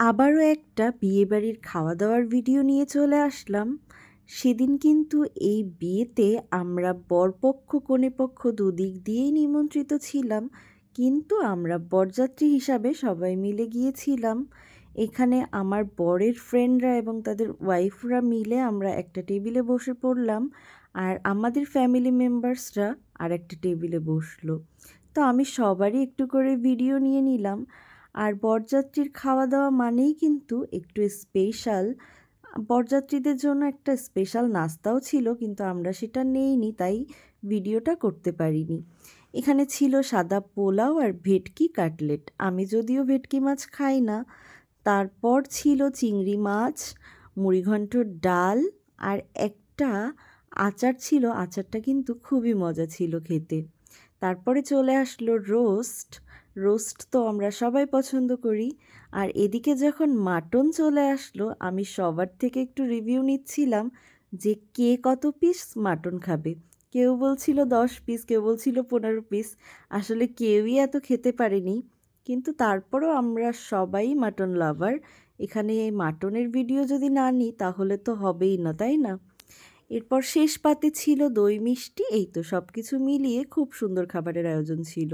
আবারও একটা বিয়েবাড়ির খাওয়া দাওয়ার ভিডিও নিয়ে চলে আসলাম। সেদিন কিন্তু এই বিয়েতে আমরা বরপক্ষ কনেপক্ষ দুদিক দিয়েই নিমন্ত্রিত ছিলাম, কিন্তু আমরা বরযাত্রী হিসাবে সবাই মিলে গিয়েছিলাম। এখানে আমার বরের ফ্রেন্ডরা এবং তাদের ওয়াইফরা মিলে আমরা একটা টেবিলে বসে পড়লাম, আর আমাদের ফ্যামিলি মেম্বার্সরা আর একটা টেবিলে বসলো। তো আমি সবারই একটু করে ভিডিও নিয়ে নিলাম। আর বরযাত্রীর খাওয়া দাওয়া মানেই কিন্তু একটু স্পেশাল। বরযাত্রীদের জন্য একটা স্পেশাল নাস্তাও ছিল, কিন্তু আমরা সেটা নেইনি, তাই ভিডিওটা করতে পারিনি। এখানে ছিল সাদা পোলাও আর ভেটকি কাটলেট। আমি যদিও ভেটকি মাছ খাই না। তারপর ছিল চিংড়ি মাছ, মুড়িঘণ্টর ডাল, আর একটা আচার ছিল। আচারটা কিন্তু খুবই মজা ছিল খেতে। তারপরে চলে আসলো রোস্ট। রোস্ট তো আমরা সবাই পছন্দ করি। আর এদিকে যখন মাটন চলে আসলো, আমি সবার থেকে একটু রিভিউ নিচ্ছিলাম যে কে কত পিস মাটন খাবে। কেউ বলছিল 10 পিস, কেউ বলছিল 15 পিস। আসলে কেউই এত খেতে পারেনি, কিন্তু তারপরও আমরা সবাই মাটন লাভার। এখানে এই মাটনের ভিডিও যদি না নিই তাহলে তো হবেই না, তাই না? এরপর শেষ পাতে ছিল দই মিষ্টি। এই তো সব কিছু মিলিয়ে খুব সুন্দর খাবারের আয়োজন ছিল।